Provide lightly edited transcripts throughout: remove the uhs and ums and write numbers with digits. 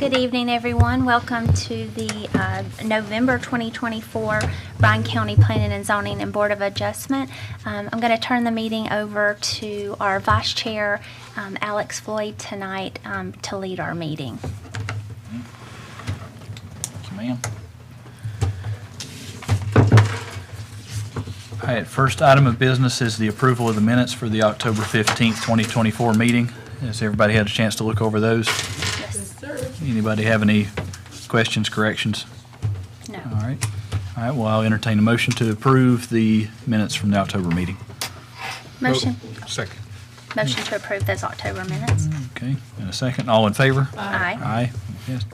Good evening, everyone. Welcome to the November 2024 Bryan County Planning and Zoning and Board of Adjustment. I'm going to turn the meeting over to our Vice Chair, Alex Floyd, tonight to lead our meeting. Thank you, ma'am. All right, first item of business is the approval of the minutes for the October 15th, 2024 meeting. Has everybody had a chance to look over those? Yes, sir. Anybody have any questions, corrections? No. All right. All right, well, I'll entertain a motion to approve the minutes from the October meeting. Motion. Second. Motion to approve those October minutes. Okay, and a second. All in favor? Aye. Aye. Yes.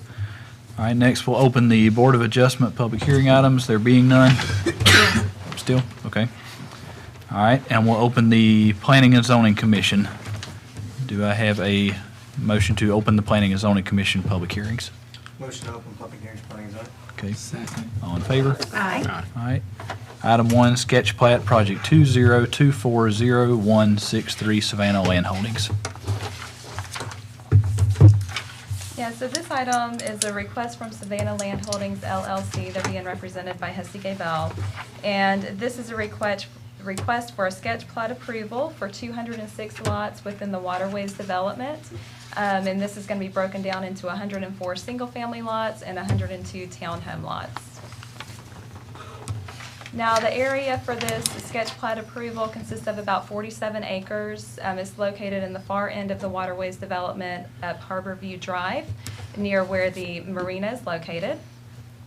All right, next we'll open the Board of Adjustment public hearing items, there being none. Still? Okay. All right, and we'll open the Planning and Zoning Commission. Do I have a motion to open the Planning and Zoning Commission public hearings? Motion to open public hearings, planning and zoning. Okay. Second. All in favor? Aye. All right. Item 1, sketch plat, project 202400163 Savannah Land Holdings. Yeah, so this item is a request from Savannah Land Holdings LLC. They're being represented by Hesse Bell. And this is a request for a sketch plat approval for 206 lots within the Waterways development. And this is going to be broken down into 104 single-family lots and 102 townhome lots. Now, the area for this sketch plat approval consists of about 47 acres. It's located in the far end of the Waterways development up Harborview Drive, near where the marina is located.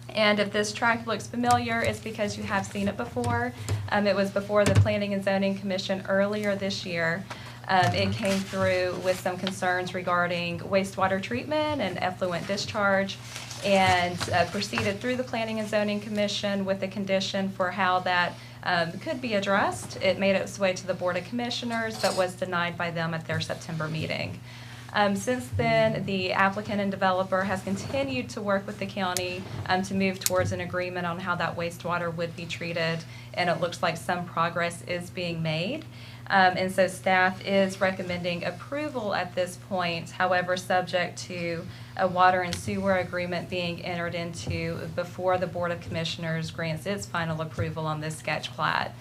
And if this tract looks familiar, it's because you have seen it before. It was before the Planning and Zoning Commission earlier this year. It came through with some concerns regarding wastewater treatment and effluent discharge, and proceeded through the Planning and Zoning Commission with a condition for how that could be addressed. It made its way to the Board of Commissioners, but was denied by them at their September meeting. Since then, the applicant and developer has continued to work with the county to move towards an agreement on how that wastewater would be treated, and it looks like some progress is being made. And so staff is recommending approval at this point, however, subject to a water and sewer agreement being entered into before the Board of Commissioners grants its final approval on this sketch plat.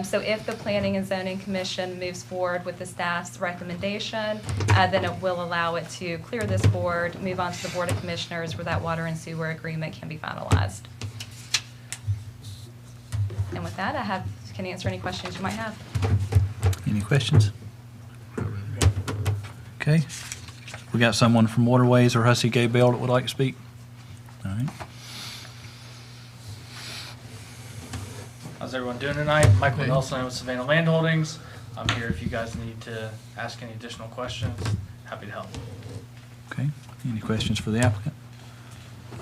So if the Planning and Zoning Commission moves forward with the staff's recommendation, then it will allow it to clear this board, move on to the Board of Commissioners where that water and sewer agreement can be finalized. And with that, I can answer any questions you might have. Any questions? Okay. We got someone from Waterways or Hesse Bell that would like to speak? All right. How's everyone doing tonight? Michael Nelson with Savannah Land Holdings. I'm here if you guys need to ask any additional questions. Happy to help. Okay. Any questions for the applicant?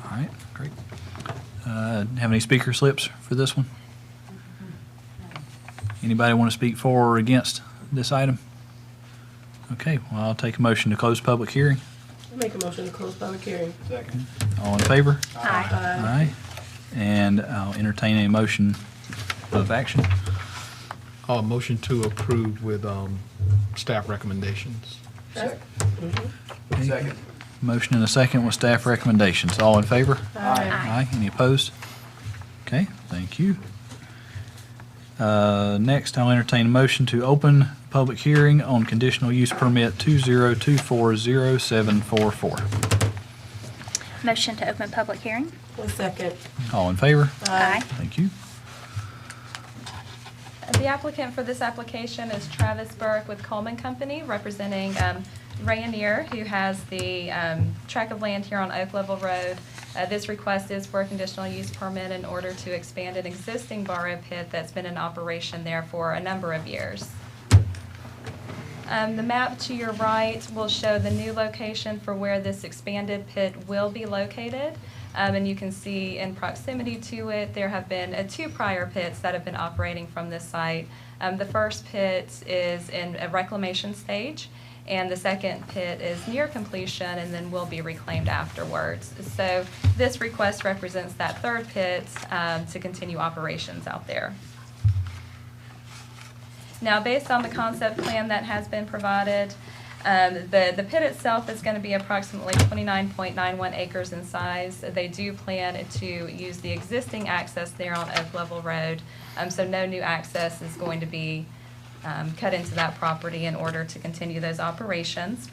All right, great. Have any speaker slips for this one? Anybody want to speak for or against this item? Okay, well, I'll take a motion to close public hearing. I'll make a motion to close public hearing. Second. All in favor? Aye. Aye. And I'll entertain a motion of action. Motion to approve with staff recommendations. Second. Okay. Second. Motion and a second with staff recommendations. All in favor? Aye. Aye. Any opposed? Okay, thank you. Next, I'll entertain a motion to open public hearing on conditional use permit 202407444. Motion to open public hearing. One second. All in favor? Aye. Thank you. The applicant for this application is Travis Burke with Coleman Company, representing Rayonier, who has the tract of land here on Oak Level Road. This request is for a conditional use permit in order to expand an existing borrow pit that's been in operation there for a number of years. The map to your right will show the new location for where this expanded pit will be located. And you can see in proximity to it, there have been 2 prior pits that have been operating from this site. The first pit is in a reclamation stage, and the second pit is near completion and then will be reclaimed afterwards. So this request represents that third pit to continue operations out there. Now, based on the concept plan that has been provided, The pit itself is going to be approximately 29.91 acres in size. They do plan to use the existing access there on Oak Level Road, so no new access is going to be cut into that property in order to continue those operations.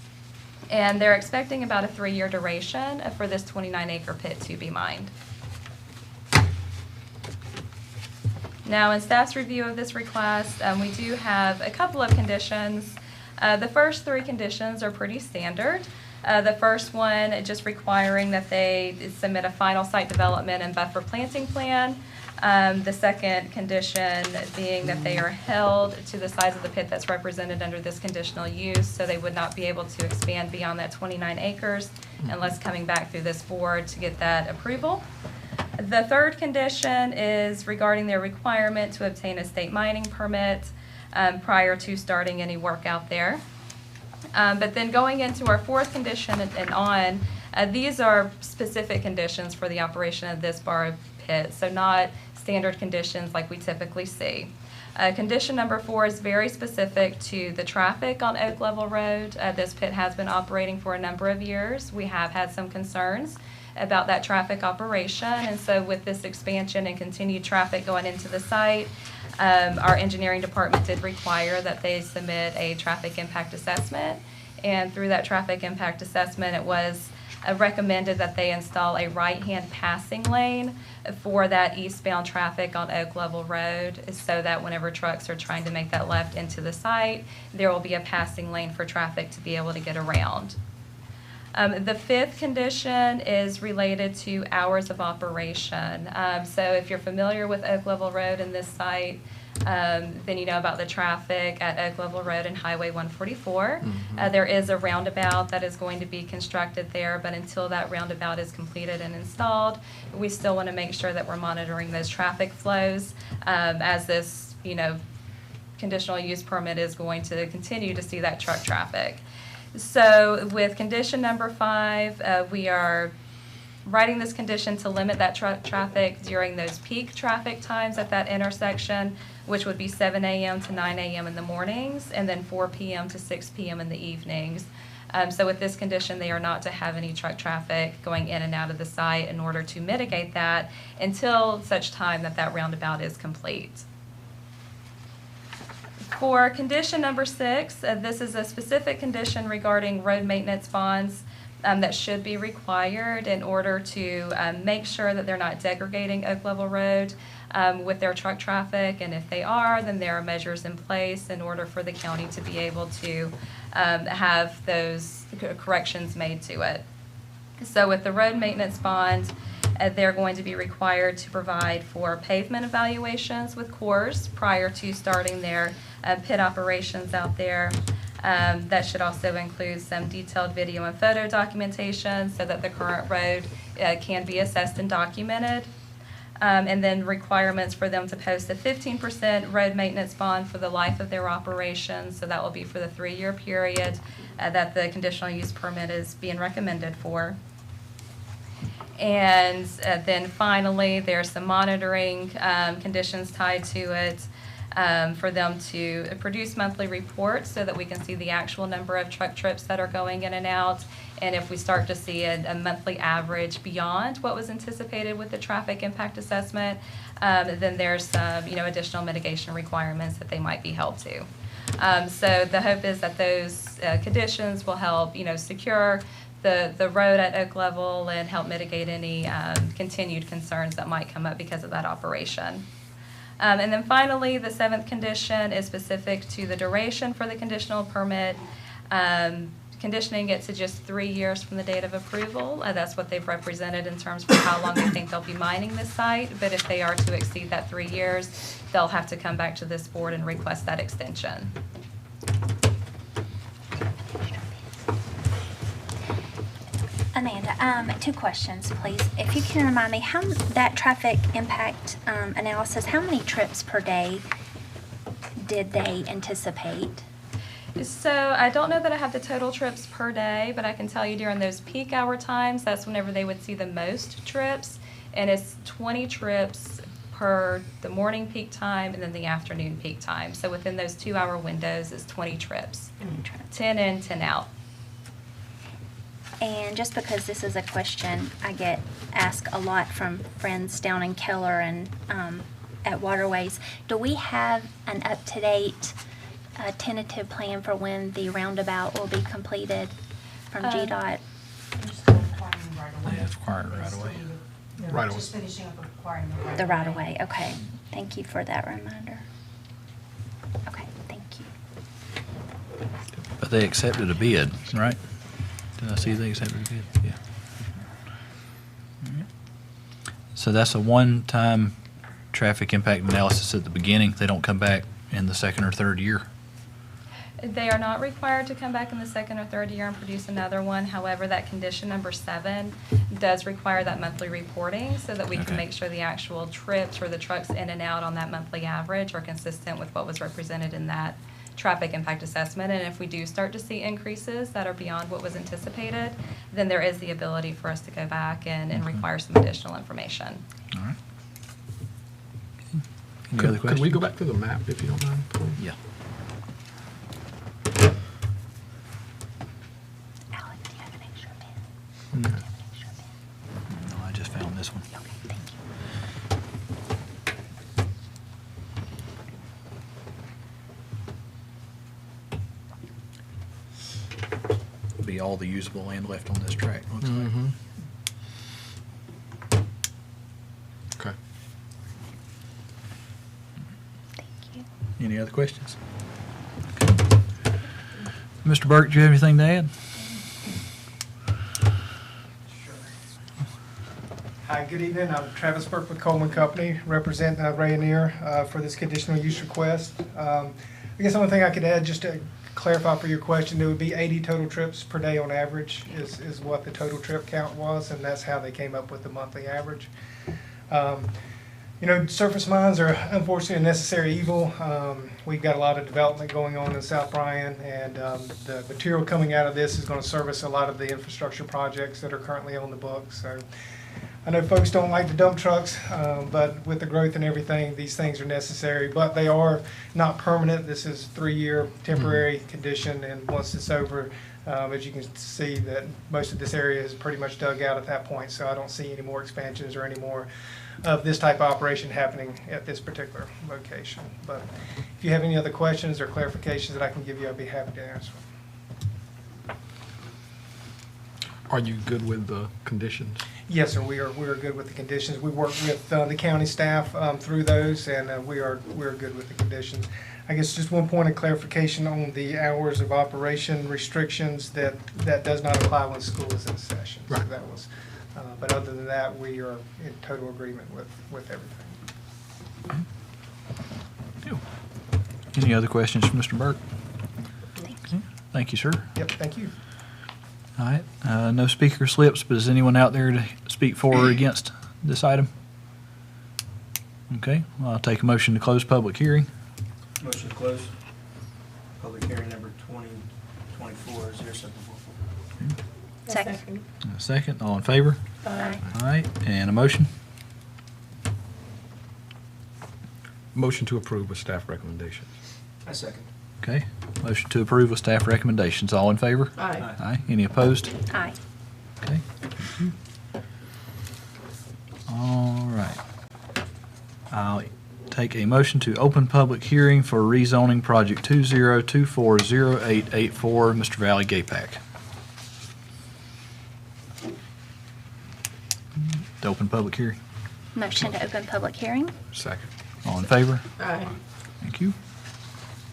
And they're expecting about a 3-year duration for this 29-acre pit to be mined. Now, in staff's review of this request, we do have a couple of conditions. The first 3 conditions are pretty standard. The first one just requiring that they submit a final site development and buffer planting plan. The second condition being that they are held to the size of the pit that's represented under this conditional use, so they would not be able to expand beyond that 29 acres unless coming back through this board to get that approval. The third condition is regarding their requirement to obtain a state mining permit prior to starting any work out there. But then going into our fourth condition and on, these are specific conditions for the operation of this bar pit, so not standard conditions like we typically see. Condition number 4 is very specific to the traffic on Oak Level Road. This pit has been operating for a number of years. We have had some concerns about that traffic operation, and so with this expansion and continued traffic going into the site, our engineering department did require that they submit a traffic impact assessment, and through that traffic impact assessment it was recommended that they install a right-hand passing lane for that eastbound traffic on Oak Level Road, so that whenever trucks are trying to make that left into the site, there will be a passing lane for traffic to be able to get around. The fifth condition is related to hours of operation. So if you're familiar with Oak Level Road and this site, then you know about the traffic at Oak Level Road and Highway 144. There is a roundabout that is going to be constructed there, but until that roundabout is completed and installed, we still want to make sure that we're monitoring those traffic flows as this, conditional use permit is going to continue to see that truck traffic. So with condition number 5, we are writing this condition to limit that truck traffic during those peak traffic times at that intersection, which would be 7 a.m. to 9 a.m. in the mornings, and then 4 p.m. to 6 p.m. in the evenings. So with this condition, they are not to have any truck traffic going in and out of the site in order to mitigate that until such time that that roundabout is complete. For condition number 6, this is a specific condition regarding road maintenance bonds that should be required in order to make sure that they're not degrading Oak Level Road with their truck traffic, and if they are, then there are measures in place in order for the county to be able to have those corrections made to it. So with the road maintenance bond, they're going to be required to provide for pavement evaluations with cores prior to starting their pit operations out there. That should also include some detailed video and photo documentation so that the current road can be assessed and documented. And then requirements for them to post a 15% road maintenance bond for the life of their operations. So that will be for the 3-year period that the conditional use permit is being recommended for. And then finally, there's some monitoring conditions tied to it for them to produce monthly reports so that we can see the actual number of truck trips that are going in and out. And if we start to see a monthly average beyond what was anticipated with the traffic impact assessment, then there's some additional mitigation requirements that they might be held to. So the hope is that those conditions will help secure the road at Oak Level and help mitigate any continued concerns that might come up because of that operation. And then finally, the 7th condition is specific to the duration for the conditional permit. Conditioning it to just 3 years from the date of approval. That's what they've represented in terms of how long they think they'll be mining this site. But if they are to exceed that 3 years, they'll have to come back to this board and request that extension. Amanda, 2 questions, please. If you can remind me, how that traffic impact analysis, how many trips per day did they anticipate? So I don't know that I have the total trips per day, but I can tell you during those peak hour times, that's whenever they would see the most trips, and it's 20 trips per the morning peak time and then the afternoon peak time. So within those 2-hour windows is 20 trips. 10 in, 10 out. And just because this is a question I get asked a lot from friends down in Keller and at Waterways, do we have an up-to-date tentative plan for when the roundabout will be completed from GDOT? Yeah, it's required right away. Right away. Just finishing up acquiring The right-of-way, okay. Thank you for that reminder. Okay, thank you. But they accepted a bid, right? Did I see they accepted a bid? Yeah. All right. So that's a one-time traffic impact analysis at the beginning. They don't come back in the second or third year. They are not required to come back in the second or third year and produce another one. However, that condition number 7 does require that monthly reporting so that we Okay. can make sure the actual trips or the trucks in and out on that monthly average are consistent with what was represented in that traffic impact assessment. And if we do start to see increases that are beyond what was anticipated, then there is the ability for us to go back and Okay. require some additional information. All right. Any other Could we go questions? back to the map if you don't mind, please? Yeah. Alec, do you have an extra pen? No, Do you have an extra pen? I just found this one. Okay, thank you. Be all the usable land left on this track, looks like. Mm-hmm. Okay. Thank you. Any other questions? Okay. Mr. Burke, do you have anything to add? Hi, good evening. I'm Travis Burke with Coleman Company, represent Rayonier for this conditional use request. I guess the only thing I could add, just to clarify for your question, there would be 80 total trips per day on average is what the total trip count was, and that's how they came up with the monthly average. You know, surface mines are unfortunately a necessary evil. We've got a lot of development going on in South Bryan, and the material coming out of this is going to service a lot of the infrastructure projects that are currently on the books. So I know folks don't like the dump trucks, but with the growth and everything, these things are necessary. But they are not permanent. This is a 3-year temporary condition, and once it's over, as you can see, that most of this area is pretty much dug out at that point. So I don't see any more expansions or any more of this type of operation happening at this particular location. But if you have any other questions or clarifications that I can give you, I'd be happy to answer. Are you good with the conditions? Yes, sir. We are good with the conditions. We work with the county staff through those, and we're good with the conditions. I guess just one point of clarification on the hours of operation restrictions, that does not apply when school is in session. So Right. that was, but other than that, we are in total agreement with everything. Any other questions for Mr. Burke? Thank you. Thank you, sir. Yep. Thank you. All right, no speaker slips, but is anyone out there to speak for or against this item? Okay, well, I'll take a motion to close public hearing. Motion to close. Public hearing number 2024-0744. Second. A second, all in favor? Aye. All right, and a motion? Motion to approve with staff recommendations. I second. Okay, motion to approve with staff recommendations. All in favor? Aye. Aye. Any opposed? Aye. Okay. Thank you. All right. I'll take a motion to open public hearing for rezoning project 20240884, Mr. Valley Gapac. To open public hearing. Motion to open public hearing? Second. All in favor? Aye. Thank you.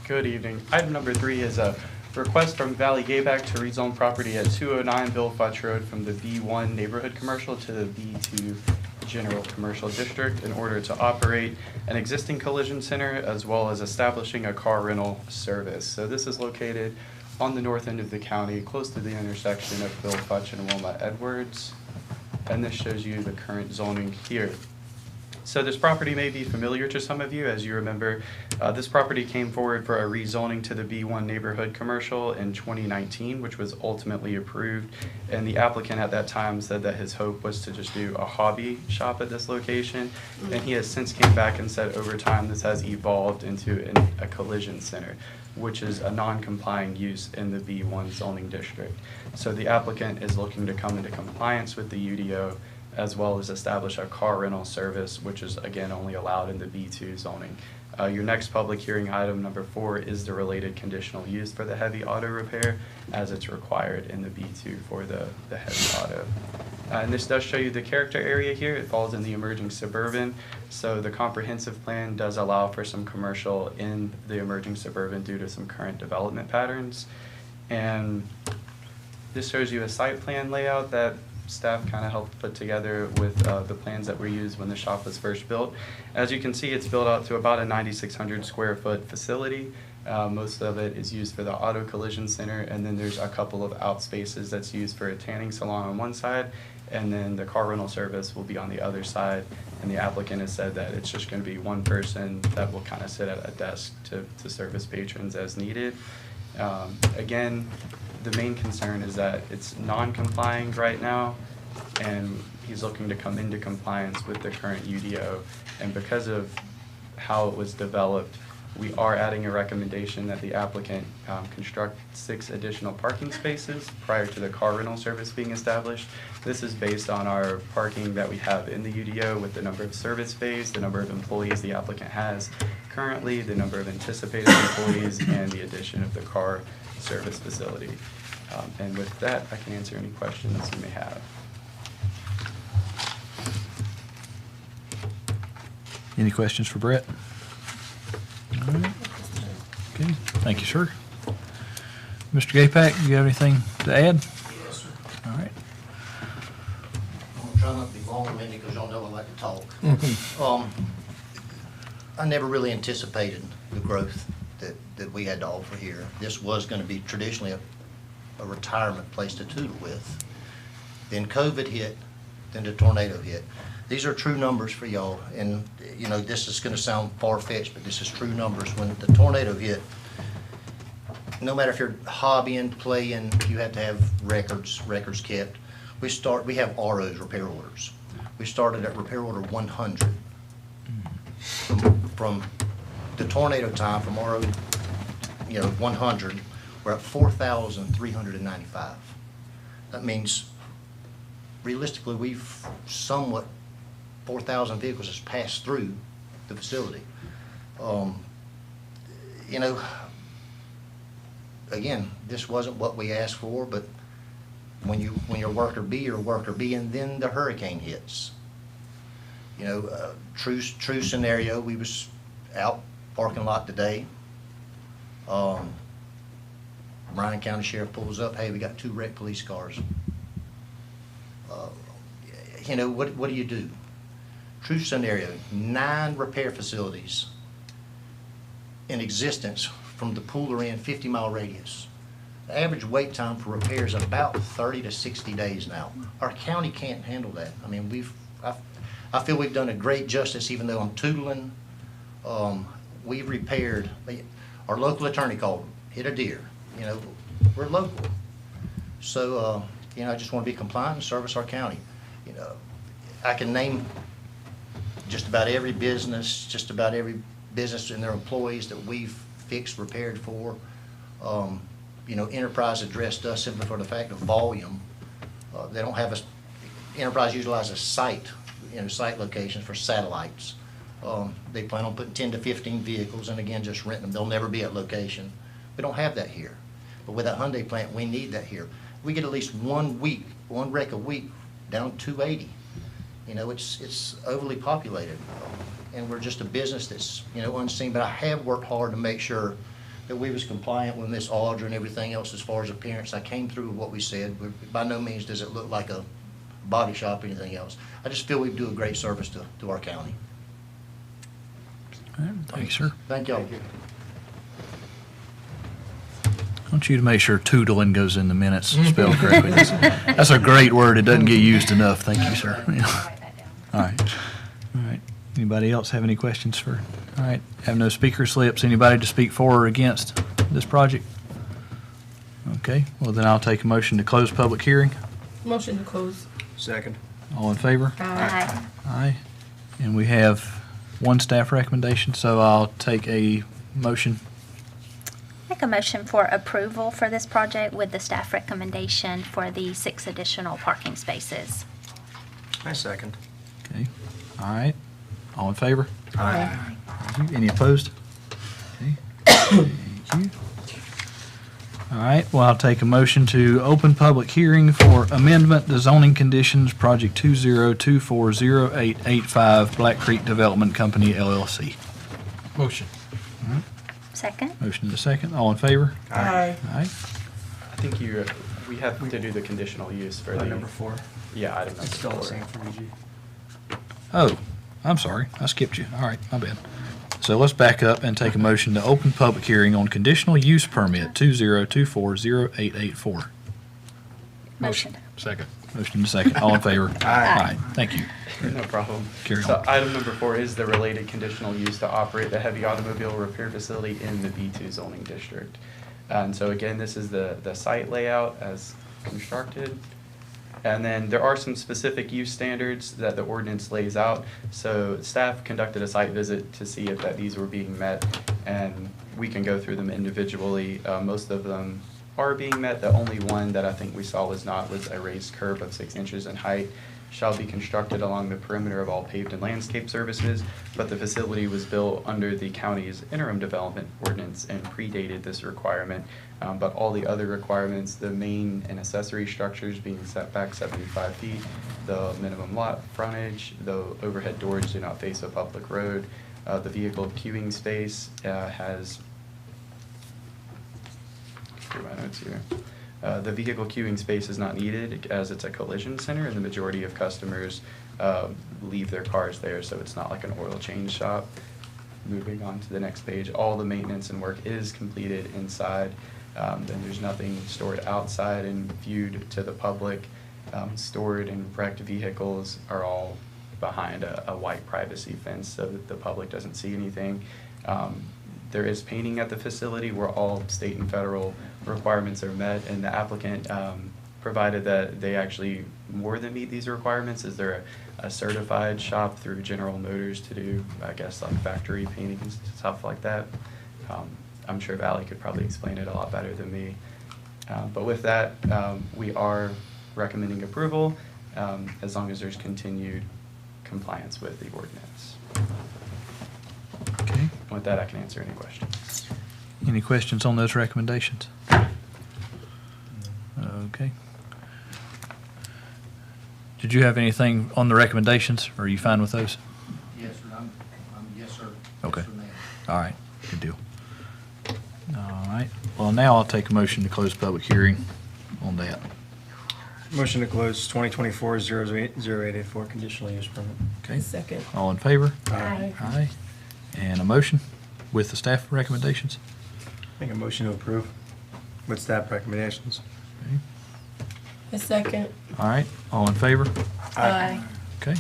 Good evening. Item number 3 is a request from Valley Gayback to rezone property at 209 Bill Futch Road from the B1 Neighborhood Commercial to the B2 General Commercial District in order to operate an existing collision center as well as establishing a car rental service. So this is located on the north end of the county, close to the intersection of Bill Futch and Wilma Edwards. And this shows you the current zoning here. So this property may be familiar to some of you. As you remember, this property came forward for a rezoning to the B1 neighborhood commercial in 2019, which was ultimately approved. And the applicant at that time said that his hope was to just do a hobby shop at this location. And he has since came back and said over time this has evolved into a collision center, which is a non-complying use in the B1 zoning district. So the applicant is looking to come into compliance with the UDO, as well as establish a car rental service, which is again only allowed in the B2 zoning. Your next public hearing item, number 4, is the related conditional use for the heavy auto repair, as it's required in the B2 for the heavy auto. And this does show you the character area here. It falls in the emerging suburban. So the comprehensive plan does allow for some commercial in the emerging suburban due to some current development patterns. And this shows you a site plan layout that staff kind of helped put together with the plans that were used when the shop was first built. As you can see, it's built out to about a 9,600 square foot facility. Most of it is used for the auto collision center, and then there's a couple of out spaces that's used for a tanning salon on one side, and then the car rental service will be on the other side. And the applicant has said that it's just going to be one person that will kind of sit at a desk to service patrons as needed. Again, the main concern is that it's non-complying right now, and he's looking to come into compliance with the current UDO. And because of how it was developed, we are adding a recommendation that the applicant construct 6 additional parking spaces prior to the car rental service being established. This is based on our parking that we have in the UDO with the number of service bays, the number of employees the applicant has currently, the number of anticipated employees, and the addition of the car service facility. And with that, I can answer any questions you may have. Any questions for Brett? All right. Okay, thank you, sir. Mr. Gapak, do you have anything to add? Yes, sir. All right. I'm gonna try not to be long-winded because y'all know I like to talk. I never really anticipated the growth that we had to offer here. This was gonna be traditionally a retirement place to tootle with. Then COVID hit, then the tornado hit. These are true numbers for y'all, and you know, this is gonna sound far-fetched, but this is true numbers. When the tornado hit, no matter if you're hobbying, playing, you have to have records kept. We have ROs, repair orders. We started at repair order 100. From the tornado time, from RO, 100, we're at 4,395. That means, realistically, we've somewhat, 4,000 vehicles has passed through the facility. Again, this wasn't what we asked for, but when you're worker B, you're worker B, and then the hurricane hits. True scenario, we was out parking lot today. Bryan County Sheriff pulls up, hey, we got 2 wrecked police cars. What do you do? True scenario, 9 repair facilities in existence from the Pooler End 50-mile radius. The average wait time for repairs is about 30 to 60 days now. Our county can't handle that. I mean, I feel we've done a great justice, even though I'm tootling. We've repaired, our local attorney called, hit a deer. We're local. So, I just want to be compliant and service our county. I can name just about every business and their employees that we've fixed, repaired for. Enterprise addressed us simply for the fact of volume. They don't have Enterprise utilizes site locations for satellites. They plan on putting 10 to 15 vehicles, and again, just renting them. They'll never be at location. We don't have that here. But with that Hyundai plant, we need that here. We get at least one wreck a week, down 280. It's overly populated. And we're just a business that's, unseen. But I have worked hard to make sure that we was compliant with Miss Audra and everything else as far as appearance. I came through with what we said. By no means does it look like a body shop or anything else. I just feel we do a great service to our county. All right, thank you, sir. Thank y'all. I want you to make sure tootling goes in the minutes spelled correctly. That's a great word. It doesn't get used enough. Thank you, sir. Yeah. All right. Anybody else have any questions for, all right, have no speaker slips. Anybody to speak for or against this project? Okay, well then I'll take a motion to close public hearing. Motion to close. Second. All in favor? Aye. Aye. And we have one staff recommendation, so I'll take a motion. Make a motion for approval for this project with the staff recommendation for the 6 additional parking spaces. I second. Okay, all right. All in favor? Aye. Thank you. Any opposed? Okay, thank you. All right, well, I'll take a motion to open public hearing for amendment to zoning conditions, project 20240885, Black Creek Development Company LLC. Motion. Second? Motion and a second. All in favor? Aye. All right. I think we have to do the conditional use for the. Number 4. Yeah, item number It's still the 4. same for BG. Oh, I'm sorry. I skipped you. All right, my bad. So let's back up and take a motion to open public hearing on conditional use permit 20240884. Motion. Second. Motion and a second. All in favor? Aye. Thank you. No problem. Carry So on. item number 4 is the related conditional use to operate the heavy automobile repair facility in the B2 zoning district. And so again, this is the site layout as constructed. And then there are some specific use standards that the ordinance lays out. So staff conducted a site visit to see if these were being met, and we can go through them individually. Most of them are being met. The only one that I think we saw was not was a raised curb of 6 inches in height. Shall be constructed along the perimeter of all paved and landscape services, but the facility was built under the county's interim development ordinance and predated this requirement. But all the other requirements, the main and accessory structures being set back 75 feet, the minimum lot frontage, the overhead doors do not face a public road, the vehicle queuing space has, through my notes here. The vehicle queuing space is not needed as it's a collision center and the majority of customers leave their cars there, so it's not like an oil change shop. Moving on to the next page, all the maintenance and work is completed inside. Then there's nothing stored outside and viewed to the public. Stored and wrecked vehicles are all behind a white privacy fence so that the public doesn't see anything. There is painting at the facility where all state and federal requirements are met, and the applicant provided that they actually more than meet these requirements. Is there a certified shop through General Motors to do, I guess, like factory painting and stuff like that? I'm sure Valley could probably explain it a lot better than me. But with that, we are recommending approval as long as there's continued compliance with the ordinance. Okay. With that, I can answer any questions. Any questions on those recommendations? Okay. Did you have anything on the recommendations? Or are you fine with those? Yes, sir. I'm yes, sir. Okay. Yes, sir, ma'am. All right, good deal. All right, well, now I'll take a motion to close public hearing on that. Motion to close 2024-0884 conditional use permit. Okay, Second. all in favor? Aye. Aye. And a motion with the staff recommendations? Make a motion to approve with staff recommendations. Okay. A second. All right, all in favor? Aye. Okay.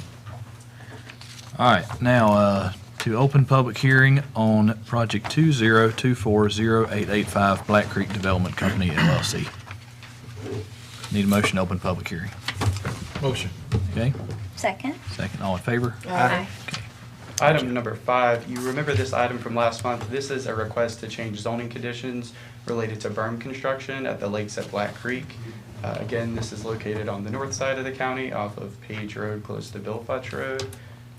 All right, now, to open public hearing on project 20240885 Black Creek Development Company LLC. Need a motion to open public hearing. Motion. Okay, Second? second, all in favor? Aye. Okay. Item number 5, you remember this item from last month. This is a request to change zoning conditions related to berm construction at the lakes at Black Creek. Again, this is located on the north side of the county off of Page Road close to Bill Futch Road.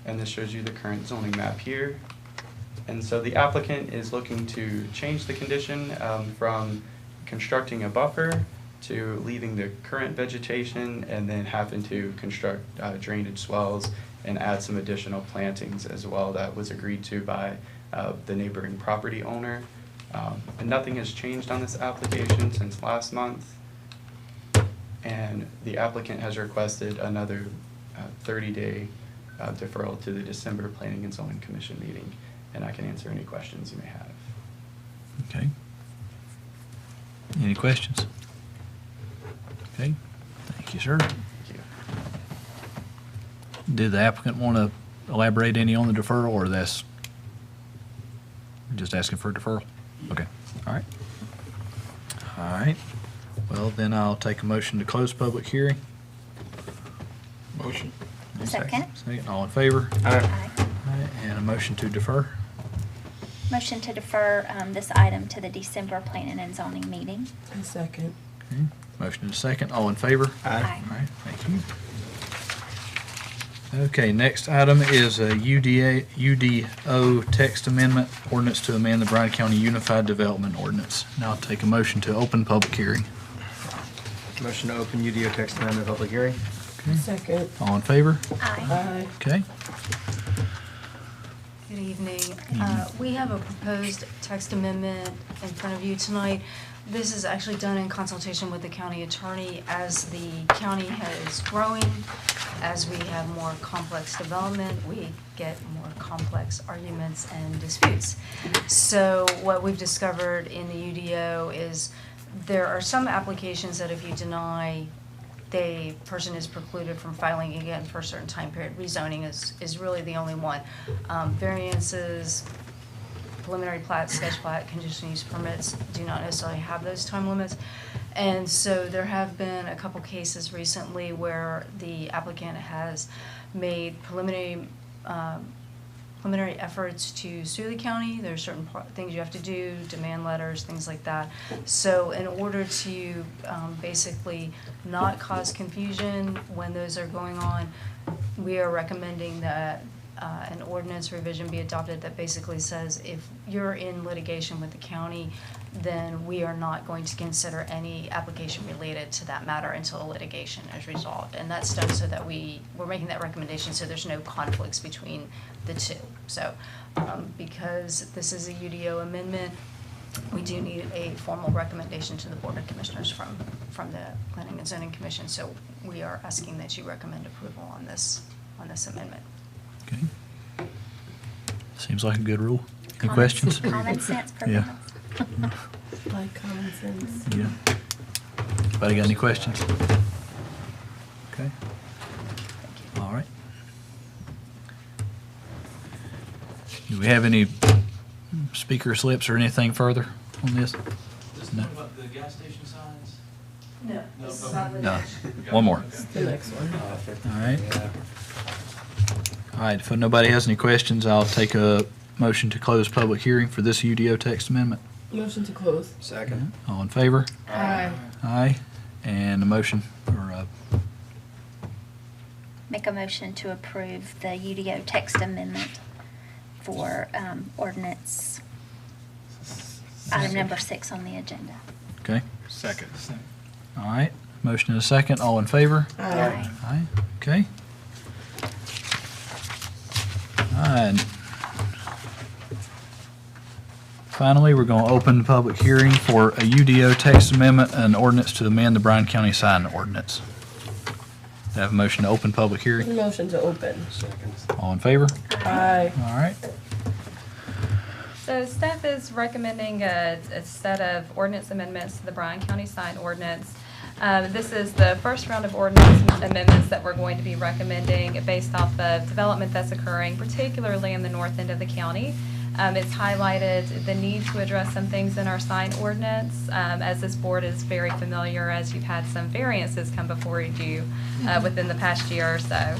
And this shows you the current zoning map here. And so the applicant is looking to change the condition from constructing a buffer to leaving the current vegetation and then having to construct drainage swells and add some additional plantings as well. That was agreed to by the neighboring property owner. And nothing has changed on this application since last month. And the applicant has requested another 30-day deferral to the December Planning and Zoning Commission meeting, and I can answer any questions you may have. Okay. Any questions? Okay, thank you, sir. Thank you. Did the applicant want to elaborate any on the deferral, or that's just asking for a deferral? Okay, all right. All right, well, then I'll take a motion to close public hearing. Motion. Second. Second, all in favor? Aye. All right, and a motion to defer. Motion to defer this item to the December planning and zoning meeting. A second. Okay, motion and a second, all in favor? Aye. All right, thank you. Okay, next item is a UDO text amendment, ordinance to amend the Bryan County Unified Development Ordinance. Now I'll take a motion to open public hearing. Motion to open UDO text amendment public hearing. A second. All in favor? Aye. Aye. Okay. Good evening. We have a proposed text amendment in front of you tonight. This is actually done in consultation with the county attorney as the county is growing. As we have more complex development, we get more complex arguments and disputes. So what we've discovered in the UDO is there are some applications that if you deny, the person is precluded from filing again for a certain time period. Rezoning is really the only one. Variances, preliminary plat, sketch plat, conditional use permits do not necessarily have those time limits. And so there have been a couple cases recently where the applicant has made preliminary efforts to sue the county. There are certain things you have to do, demand letters, things like that. So in order to basically not cause confusion when those are going on, we are recommending that an ordinance revision be adopted that basically says if you're in litigation with the county, then we are not going to consider any application related to that matter until the litigation is resolved. And that's done so that we're making that recommendation so there's no conflicts between the two. So because this is a UDO amendment, we do need a formal recommendation to the Board of Commissioners from the Planning and Zoning Commission. So we are asking that you recommend approval on this amendment. Okay. Seems like a good rule. Any Common- questions? Common sense Yeah. prevails. Like common sense. Yeah. Anybody got any questions? Okay. All right. Do we have any speaker slips or anything further on this? Just No. talk about the gas station signs. No, this is not No. One more. The next one. All right. All right, if nobody has any questions, I'll take a motion to close public hearing for this UDO text amendment. Motion to close. Second. All in favor? Aye. Aye. And a motion, or Make a motion to approve the UDO text amendment for ordinance item number 6 on the agenda. okay. Second. All right, motion and a second, all in favor? Aye. Aye, okay. And finally, we're going to open the public hearing for a UDO text amendment and ordinance to amend the Bryan County sign ordinance. Do I have a motion to open public hearing? Motion to open. Second. All in favor? Aye. All right. So staff is recommending a set of ordinance amendments to the Bryan County sign ordinance. This is the first round of ordinance amendments that we're going to be recommending based off of development that's occurring, particularly in the north end of the county. It's highlighted the need to address some things in our sign ordinance. As this board is very familiar, as you've had some variances come before you within the past year or so.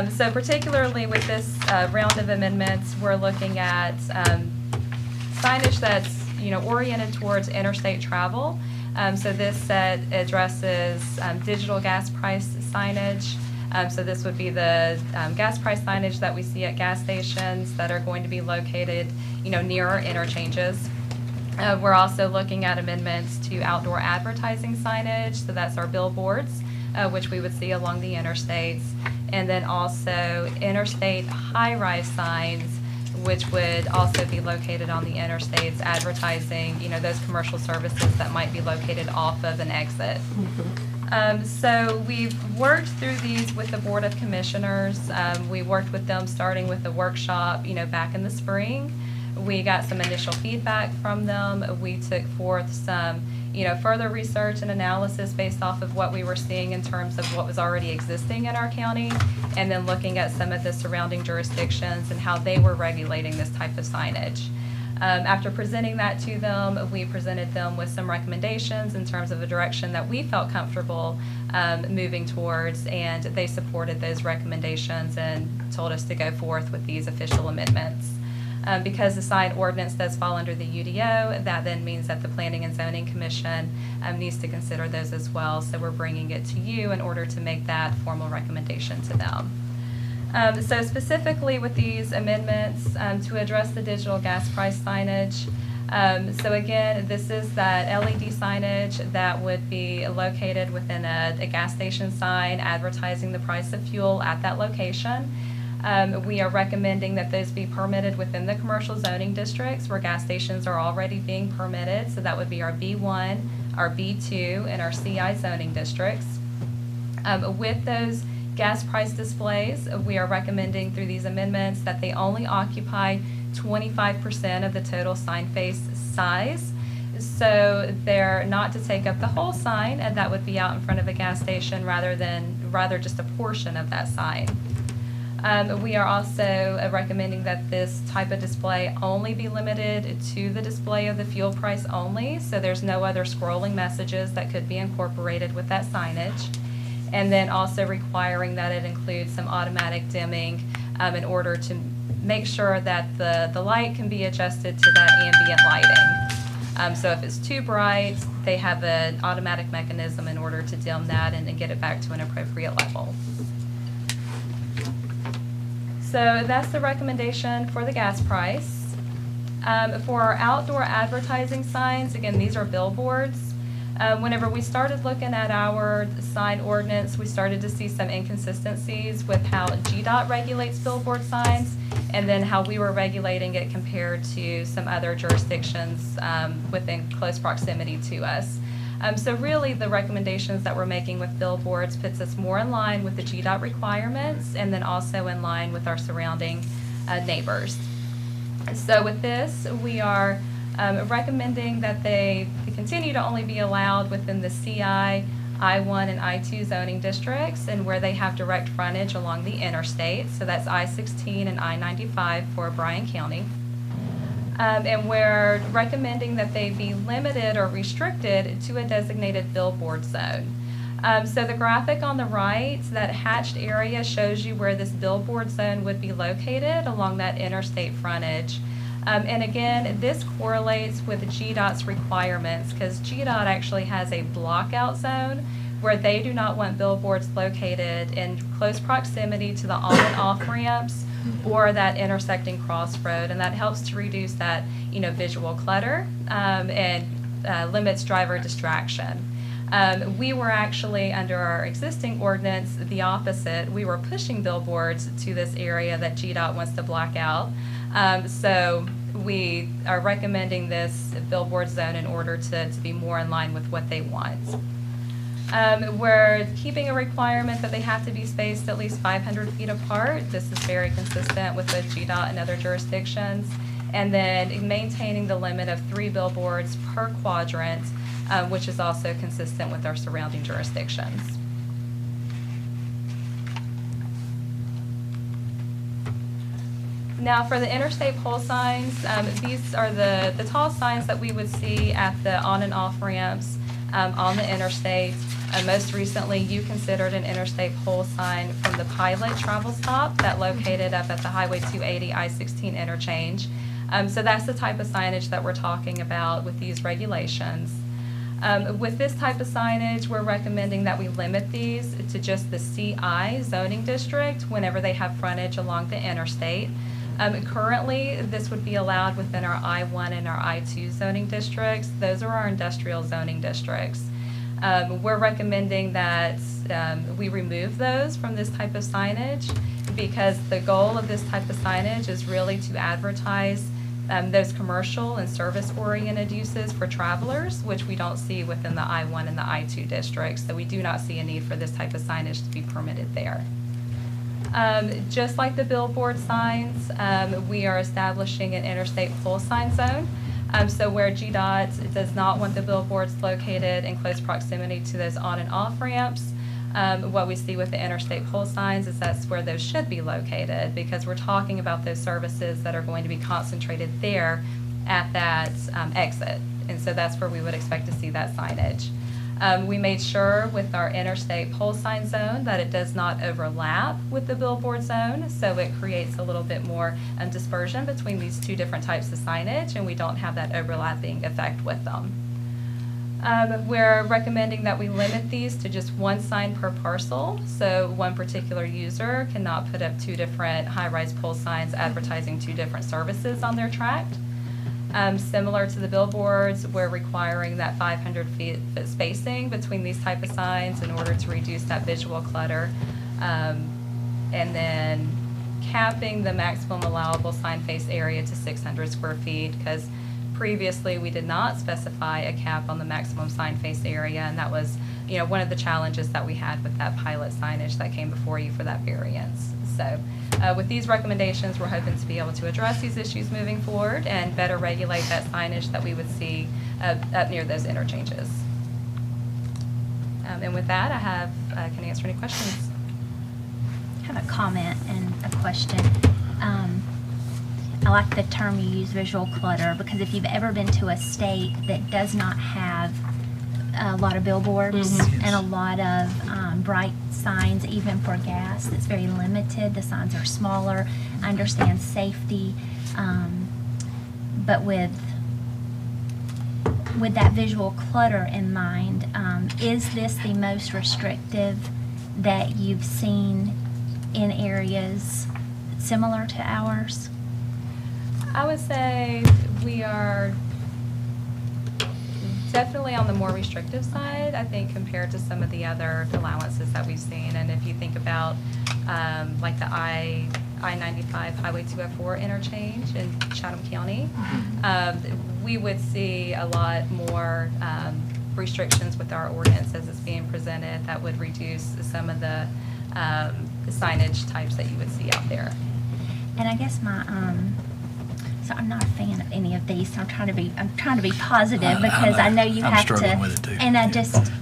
So particularly with this round of amendments, we're looking at signage that's oriented towards interstate travel. So this set addresses digital gas price signage. So this would be the gas price signage that we see at gas stations that are going to be located, near our interchanges. We're also looking at amendments to outdoor advertising signage. So that's our billboards, which we would see along the interstates. And then also interstate high-rise signs, which would also be located on the interstates, advertising, those commercial services that might be located off of an exit. So we've worked through these with the Board of Commissioners. We worked with them starting with the workshop, back in the spring. We got some initial feedback from them. We took forth some, further research and analysis based off of what we were seeing in terms of what was already existing in our county, and then looking at some of the surrounding jurisdictions and how they were regulating this type of signage. After presenting that to them, we presented them with some recommendations in terms of a direction that we felt comfortable moving towards, and they supported those recommendations and told us to go forth with these official amendments. Because the sign ordinance does fall under the UDO, that then means that the Planning and Zoning Commission needs to consider those as well. So we're bringing it to you in order to make that formal recommendation to them. So specifically with these amendments to address the digital gas price signage, so again, this is that LED signage that would be located within a gas station sign advertising the price of fuel at that location. We are recommending that those be permitted within the commercial zoning districts where gas stations are already being permitted. So that would be our B1, our B2, and our CI zoning districts. With those gas price displays, we are recommending through these amendments that they only occupy 25% of the total sign face size. So they're not to take up the whole sign, and that would be out in front of a gas station rather just a portion of that sign. We are also recommending that this type of display only be limited to the display of the fuel price only, so there's no other scrolling messages that could be incorporated with that signage. And then also requiring that it includes some automatic dimming in order to make sure that the light can be adjusted to that ambient lighting. So if it's too bright, they have an automatic mechanism in order to dim that and get it back to an appropriate level. So that's the recommendation for the gas price. For our outdoor advertising signs, again, these are billboards. Whenever we started looking at our sign ordinance, we started to see some inconsistencies with how GDOT regulates billboard signs and then how we were regulating it compared to some other jurisdictions within close proximity to us. So really the recommendations that we're making with billboards puts us more in line with the GDOT requirements and then also in line with our surrounding neighbors. So with this, we are recommending that they continue to only be allowed within the CI, I-1, and I-2 zoning districts and where they have direct frontage along the interstate. So that's I-16 and I-95 for Bryan County. And we're recommending that they be limited or restricted to a designated billboard zone. So the graphic on the right, that hatched area shows you where this billboard zone would be located along that interstate frontage. And again, this correlates with GDOT's requirements because GDOT actually has a blockout zone where they do not want billboards located in close proximity to the on and off ramps or that intersecting crossroad, and that helps to reduce that visual clutter and limits driver distraction. We were actually, under our existing ordinance, the opposite. We were pushing billboards to this area that GDOT wants to block out. So we are recommending this billboard zone in order to be more in line with what they want. We're keeping a requirement that they have to be spaced at least 500 feet apart. This is very consistent with both GDOT and other jurisdictions. And then maintaining the limit of 3 billboards per quadrant, which is also consistent with our surrounding jurisdictions. Now for the interstate pole signs, these are the tall signs that we would see at the on and off ramps on the interstate. Most recently, you considered an interstate pole sign from the Pilot travel stop that located up at the Highway 280 I-16 interchange. So that's the type of signage that we're talking about with these regulations. With this type of signage, we're recommending that we limit these to just the CI zoning district whenever they have frontage along the interstate. Currently, this would be allowed within our I-1 and our I-2 zoning districts. Those are our industrial zoning districts. We're recommending that we remove those from this type of signage because the goal of this type of signage is really to advertise those commercial and service-oriented uses for travelers, which we don't see within the I-1 and the I-2 districts. So we do not see a need for this type of signage to be permitted there. Just like the billboard signs, we are establishing an interstate pole sign zone. So where GDOT does not want the billboards located in close proximity to those on and off ramps, what we see with the interstate pole signs is that's where those should be located, because we're talking about those services that are going to be concentrated there at that exit. And so that's where we would expect to see that signage. We made sure with our interstate pole sign zone that it does not overlap with the billboard zone, so it creates a little bit more dispersion between these two different types of signage, and we don't have that overlapping effect with them. We're recommending that we limit these to just one sign per parcel, so one particular user cannot put up two different high-rise pole signs advertising two different services on their tract. Similar to the billboards, we're requiring that 500 feet spacing between these type of signs in order to reduce that visual clutter. And then capping the maximum allowable sign face area to 600 square feet, because previously we did not specify a cap on the maximum sign face area, and that was, you know, one of the challenges that we had with that pilot signage that came before you for that variance. So with these recommendations, we're hoping to be able to address these issues moving forward and better regulate that signage that we would see up near those interchanges. And with that, I can answer any questions. I have a comment and a question. I like the term you use, visual clutter, because if you've ever been to a state that does not have a lot of billboards and a lot of bright signs, even for gas, it's very limited. The signs are smaller. I understand safety, but with that visual clutter in mind, is this the most restrictive that you've seen in areas similar to ours? I would say we are definitely on the more restrictive side, I think, compared to some of the other allowances that we've seen. And if you think about like the I-95 Highway 204 interchange in Chatham County, we would see a lot more restrictions with our ordinance as it's being presented that would reduce some of the signage types that you would see out there. And I guess my so I'm not a fan of any of these. So I'm trying to be positive because I know you I'm have struggling to. with it too. And I just,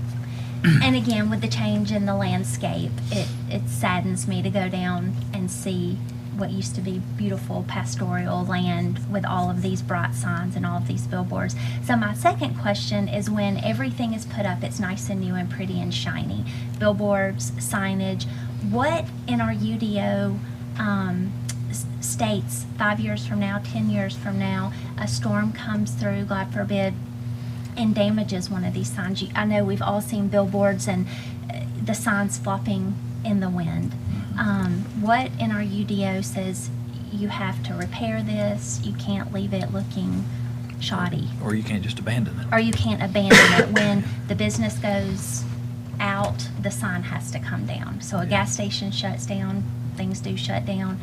and again, with the change in the landscape, it saddens me to go down and see what used to be beautiful pastoral land with all of these bright signs and all of these billboards. So my second question is, when everything is put up, it's nice and new and pretty and shiny, billboards, signage, what in our UDO states 5 years from now, 10 years from now, a storm comes through, God forbid, and damages one of these signs? I know we've all seen billboards and the signs flopping in the wind. What in our UDO says you have to repair this, you can't leave it looking shoddy? Or you can't just abandon it. Or you can't abandon it. When the business goes out, the sign has to come down. So a gas station shuts down, things do shut down,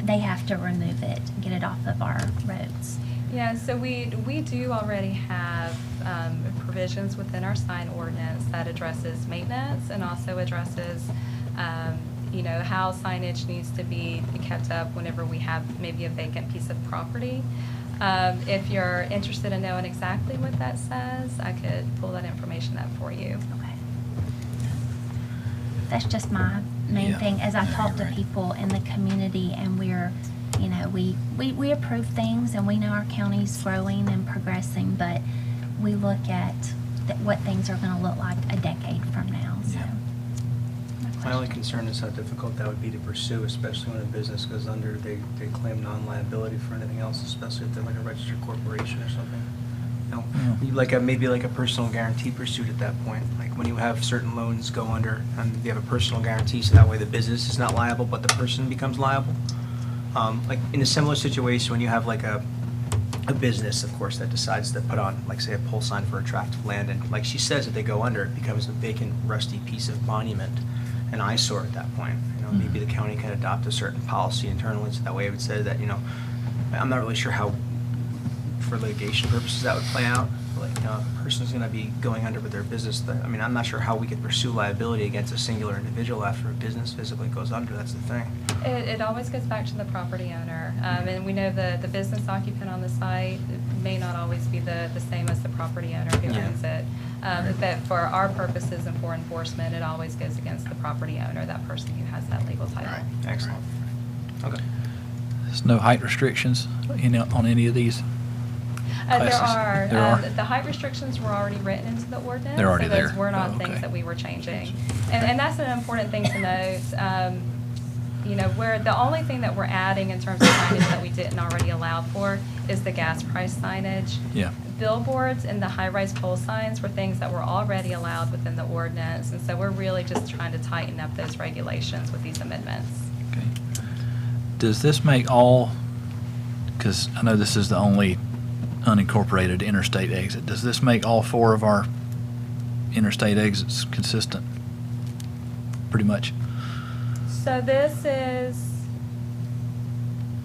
they have to remove it, get it off of our roads. Yeah, so we do already have provisions within our sign ordinance that addresses maintenance and also addresses you know, how signage needs to be kept up whenever we have maybe a vacant piece of property. If you're interested in knowing exactly what that says, I could pull that information up for you. Okay. That's just my main thing as I talk to right. people in the community, and we're, you know, we approve things and we know our county's growing and progressing, but we look at what things are going to look like a decade from now. So. Yeah. My only concern is how difficult that would be to pursue, especially when a business goes under, they claim non-liability for anything else, especially if they're like a registered corporation or something. You know, Yeah. like maybe like a personal guarantee pursuit at that point, like when you have certain loans go under and you have a personal guarantee, so that way the business is not liable, but the person becomes liable. Like in a similar situation, when you have like a business, of course, that decides to put on, like, say, a pole sign for a tract of land, and like she says, if they go under, it becomes a vacant, rusty piece of monument, an eyesore at that point. You know, maybe the county can adopt a certain policy internally, so that way it would say that, you know, I'm not really sure how, for litigation purposes, that would play out, physically. You know, if a person's going to be going under with their business, I mean, I'm not sure how we could pursue liability against a singular individual after a business physically goes under. That's the thing. It always goes back to the property owner. And we know the business occupant on the site may not always be the same as the property owner who Yeah. owns it. But for our purposes and for enforcement, it always goes against the property owner, that person who has that legal title. Excellent. Okay. There's no height restrictions on any of these? There classes? are. There are? The height restrictions were already written into the ordinance. They're already so those there. were not Oh, okay. things that we were changing. And that's an important thing to note. You know, the only thing that we're adding in terms of signage that we didn't already allow for is the gas price signage. Yeah. Billboards and the high-rise pole signs were things that were already allowed within the ordinance. And so we're really just trying to tighten up those regulations with these amendments. Okay. Does this make all, because I know this is the only unincorporated interstate exit, does this make all 4 of our interstate exits consistent? Pretty much? So this is,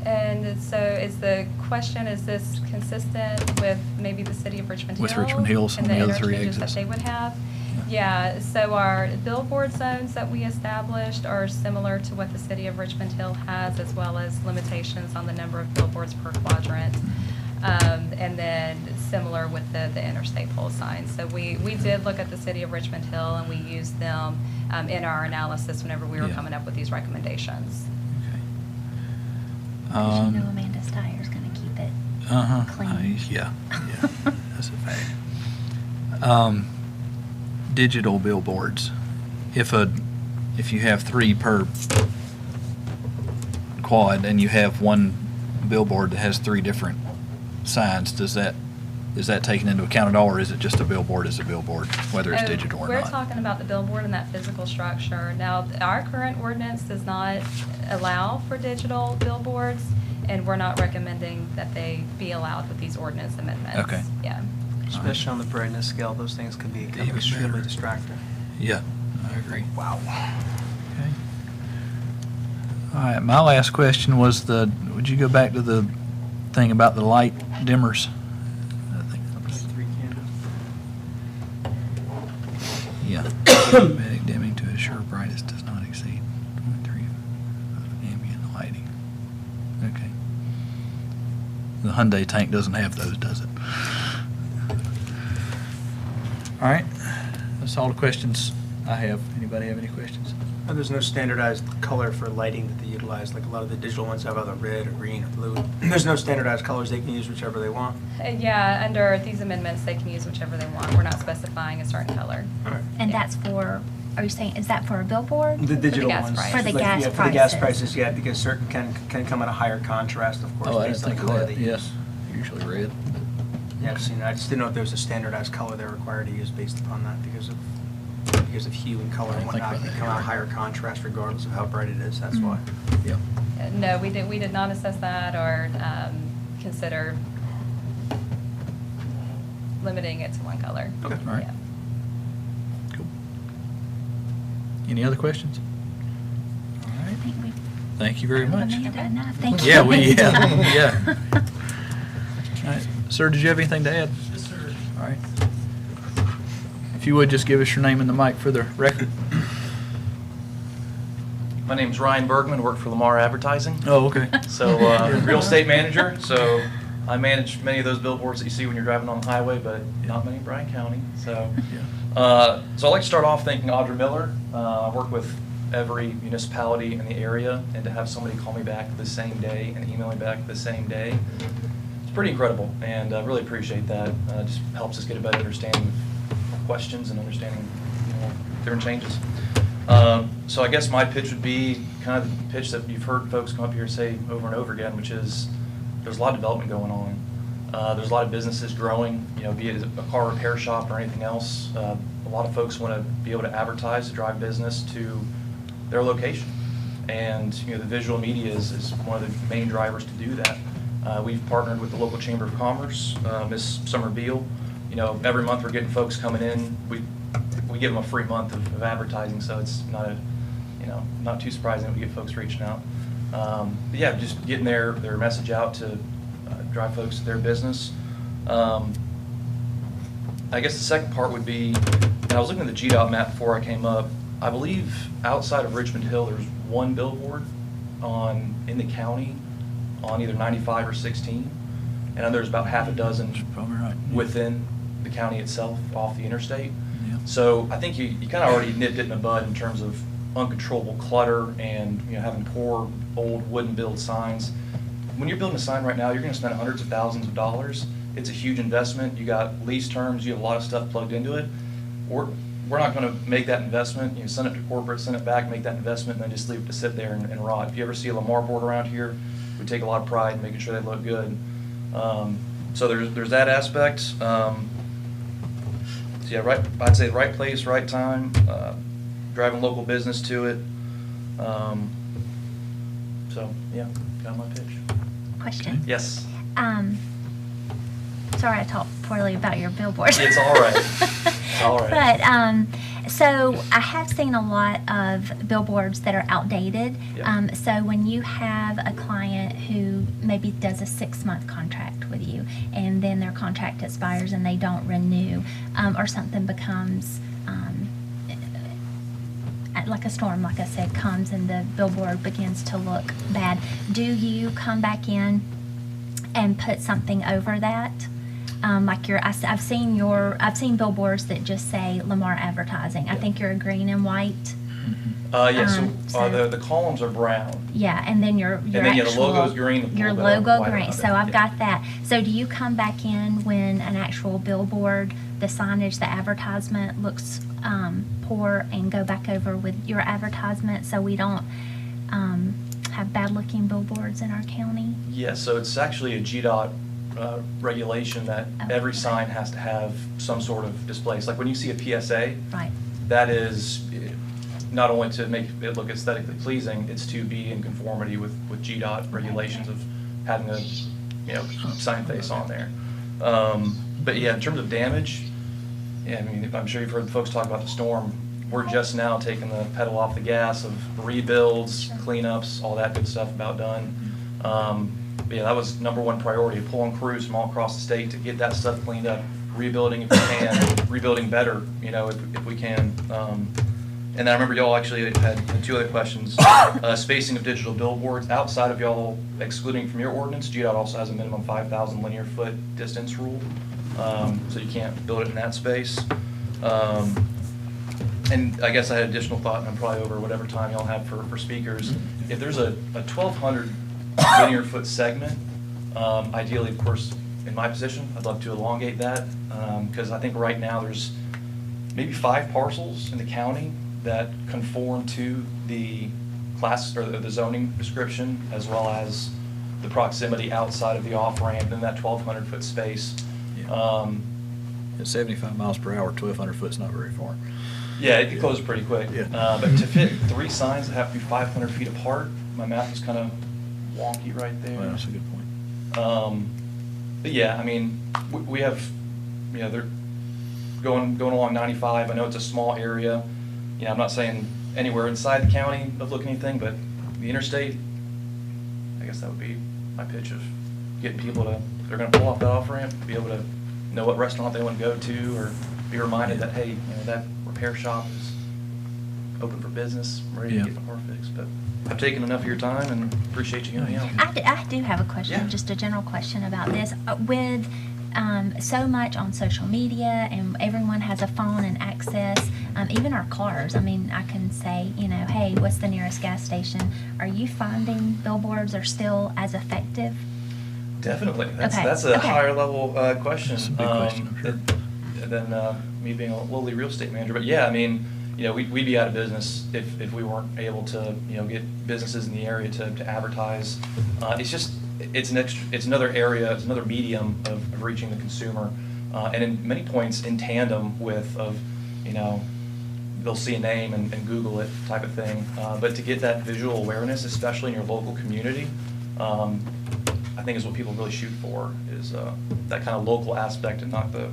and so is the question, is this consistent with maybe the city of Richmond Hill? With Richmond Hills and the other 3 interchanges exits. that they would have? Yeah, so our billboard zones that we established are similar to what the city of Richmond Hill has, as well as limitations on the number of billboards per quadrant. And then similar with the interstate pole signs. So we did look at the city of Richmond Hill, and we used them in our analysis whenever we were Yeah. coming up with these recommendations. Okay. 'Cause you know Amanda Steyer's gonna keep it Uh-huh. clean. Yeah, that's a fact. Digital billboards. If you have 3 per quad and you have one billboard that has 3 different signs, is that taken into account at all, or is it just a billboard as a billboard, whether it's digital or We're not? talking about the billboard and that physical structure. Now, our current ordinance does not allow for digital billboards, and we're not recommending that they be allowed with these ordinance amendments. Okay. Yeah. Especially on the brightness scale, those things can be kind of Even extremely better. distracting. Yeah, I agree. Wow. Okay. All right, my last question was would you go back to the thing about the light dimmers? I think that was- 3 candles. Yeah. Automatic dimming to ensure brightest does not exceed 23 of ambient lighting. Okay. The Hyundai tank doesn't have those, does it? All right. That's all the questions I have. Anybody have any questions? There's no standardized color for lighting that they utilize, like a lot of the digital ones have either red or green or blue. There's no standardized colors. They can use whichever they want. Yeah, under these amendments, they can use whichever they want. We're not specifying a certain color. All right. And Yeah. that's for, are you saying, is that for a billboard? The digital gas ones. price. For the Like, gas yeah, for the gas prices. prices, yeah, because certain can come at a higher contrast, of course, Oh, I based didn't on the think color of they that. use. Yes, usually red. Yeah, I've seen it. I just didn't know if there was a standardized color they're required to use based upon that because of hue and color I and didn't think whatnot. about It can that. come out higher contrast regardless of how bright it is. That's Mhm. why. Yep. No, we did not assess that or consider limiting it to one color. Okay. All right. Yeah. Cool. Any other questions? All I right. think we've Thank you very much. Amanda enough. Thank you. Yeah, yeah. All right. Sir, did you have anything to add? Yes, sir. All right. If you would, just give us your name and the mic for the record. My name's Ryan Bergman, work for Lamar Advertising. Oh, okay. So, real estate manager, so I manage many of those billboards that you see when you're driving on the highway, but not many in Bryan County. So, so I'd like to start off thanking Audra Miller. I work with every municipality in the area, and to have somebody call me back the same day and email me back the same day, it's pretty incredible, and I really appreciate that. It just helps us get a better understanding of questions and understanding, different changes. So I guess my pitch would be kind of the pitch that you've heard folks come up here say over and over again, which is there's a lot of development going on. There's a lot of businesses growing, be it a car repair shop or anything else. A lot of folks want to be able to advertise, to drive business to their location. And the visual media is one of the main drivers to do that. We've partnered with the local Chamber of Commerce, Ms. Summer Beal. Every month we're getting folks coming in. We give them a free month of advertising, so it's not too surprising that we get folks reaching out. But yeah, just getting their message out to drive folks to their business. I guess the second part would be, and I was looking at the GDOT map before I came up, I believe outside of Richmond Hill, there's one billboard in the county on either 95 or 16. And then there's about half a dozen Probably right. within the county itself off the interstate. Yeah. So I think you kind of already nipped it in the bud in terms of uncontrollable clutter and having poor old wooden build signs. When you're building a sign right now, you're going to spend hundreds of thousands of dollars. It's a huge investment. You got lease terms. You have a lot of stuff plugged into it. We're not going to make that investment. Send it to corporate, send it back, make that investment, and then just leave it to sit there and rot. If you ever see a Lamar board around here, we take a lot of pride in making sure they look good. So there's that aspect. So yeah, I'd say right place, right time, driving local business to it. So yeah, got my pitch. Question. Yes. Sorry I talked poorly about your billboard. It's all right. It's all right. But, so I have seen a lot of billboards that are outdated. Yeah. So when you have a client who maybe does a 6-month contract with you, and then their contract expires and they don't renew, or something becomes, like a storm, like I said, comes and the billboard begins to look bad, do you come back in and put something over that? Like I've seen billboards that just say Lamar Advertising. I think you're a green and white. The columns are brown. Yeah, and then your And then actual, the logo's green. Your logo green. So I've got that. So do you come back in when an actual billboard, the signage, the advertisement looks poor, and go back over with your advertisement so we don't have bad-looking billboards in our county? Yeah, so it's actually a GDOT regulation that every sign has to have some sort of display. So like when you see a PSA, Right. that is not only to make it look aesthetically pleasing, it's to be in conformity with GDOT regulations of having a sign face on there. But yeah, in terms of damage, yeah, I mean, I'm sure you've heard folks talk about the storm. We're just now taking the pedal off the gas of rebuilds, cleanups, all that good stuff about done. But yeah, that was #1 priority, pulling crews from all across the state to get that stuff cleaned up, rebuilding if we can, rebuilding better, if we can. And then I remember y'all actually had 2 other questions. Spacing of digital billboards outside of y'all excluding from your ordinance. GDOT also has a minimum 5,000 linear foot distance rule, so you can't build it in that space. And I guess I had additional thought, and I'm probably over whatever time y'all have for speakers. If there's a 1,200 linear foot segment, ideally, of course, in my position, I'd love to elongate that, because I think right now there's maybe 5 parcels in the county that conform to the class or the zoning description, as well as the proximity outside of the off-ramp in that 1,200 foot space. At 75 miles per hour, 1,200 foot's not very far. Yeah, it could close pretty quick. Yeah. But to fit 3 signs that have to be 500 feet apart, my math is kind of wonky right there. Well, that's a good point. But yeah, I mean, we have, they're going along 95. I know it's a small area. I'm not saying anywhere inside the county overlook anything, but the interstate, I guess that would be my pitch of getting people to, if they're going to pull off that off-ramp, be able to know what restaurant they want to go to, or be reminded that, hey, that repair shop is open for business, I'm ready to get my car fixed. But I've taken enough of your time and appreciate you giving me out. I do have a question, Yeah. just a general question about this. With so much on social media, and everyone has a phone and access, even our cars. I mean, I can say, hey, what's the nearest gas station? Are you finding billboards are still as effective? Definitely. Okay, That's a okay. higher level question. That's a big question, I'm sure. Than me being a lowly real estate manager. But yeah, I mean, we'd be out of business if we weren't able to, get businesses in the area to advertise. It's another area, it's another medium of reaching the consumer, and in many points in tandem with they'll see a name and Google it type of thing. But to get that visual awareness, especially in your local community, I think is what people really shoot for, is that kind of local aspect and not the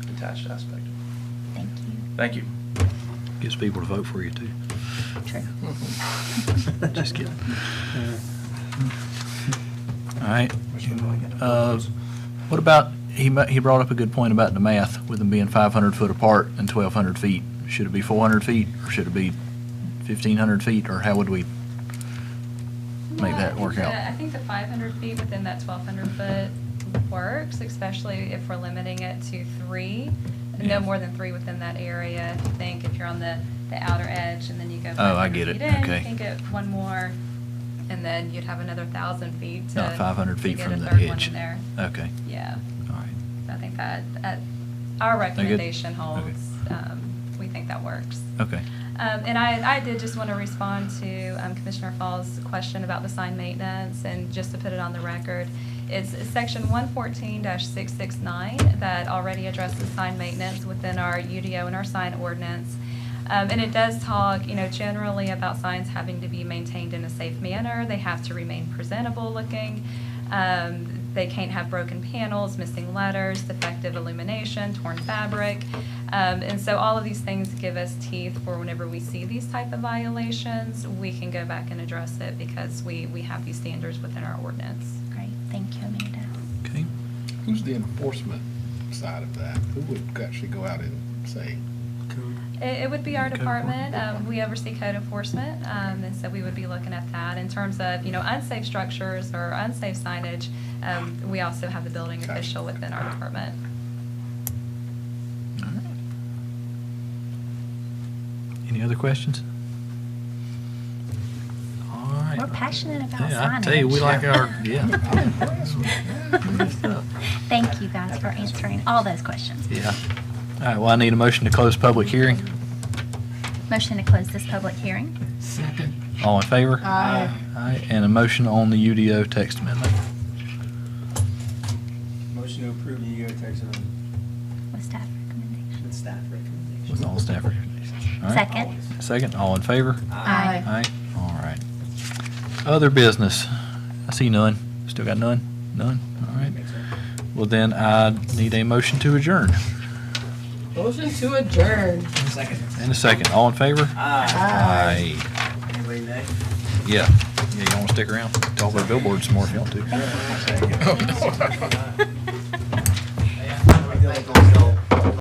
detached aspect. Thank you. Thank you. Gets people to vote for you, too. True. Just kidding. All right. What about he brought up a good point about the math with them being 500 foot apart and 1,200 feet. Should it be 400 feet or should it be 1,500 feet, or how would we make that work out? I think the 500 feet within that 1,200 foot works, especially if we're limiting it to 3. Yeah. No more than 3 within that area. If you think if you're on the outer edge and then you go Oh, I 500 get it. feet in, Okay. you can get one more, and then you'd have another 1,000 feet to Not 500 feet to from get the a third one edge. in there. Okay, Yeah, all right. so I think that our good? recommendation Okay. holds. We think that works. Okay. And I did just want to respond to Commissioner Fall's question about the sign maintenance, and just to put it on the record, it's section 114-669 that already addresses sign maintenance within our UDO and our sign ordinance. And it does talk, generally about signs having to be maintained in a safe manner. They have to remain presentable looking. They can't have broken panels, missing letters, defective illumination, torn fabric. And so all of these things give us teeth for whenever we see these type of violations, we can go back and address it because we have these standards within our ordinance. Great, thank you, Amanda. Okay. Who's the enforcement side of that? Who would actually go out and say? It would be our Code department. We oversee code enforcement, and so we would be looking at that. In terms of, unsafe structures or unsafe signage, we also have the building Gotcha. official within our department. All right. Any other questions? All right. We're passionate about signage. Yeah, I tell you, we like our, yeah. Thank you guys for answering all those questions. Yeah. All right, well, I need a motion to close public hearing. Motion to close this public hearing. All in favor? Aye. Aye, and a motion on the UDO text amendment. Motion to approve the UDO text amendment With staff recommendation. with staff recommendations. With all staff recommendations. All right. Second. Second, all in favor? Aye. Aye, all right. Other business, I see none. Still got none? None, all right. Well, then I need a motion to adjourn. Motion to adjourn. Second. And a second, all in favor? Aye. Aye. Anybody nay? Yeah, you want to stick around? Talk about billboards some more if you want to.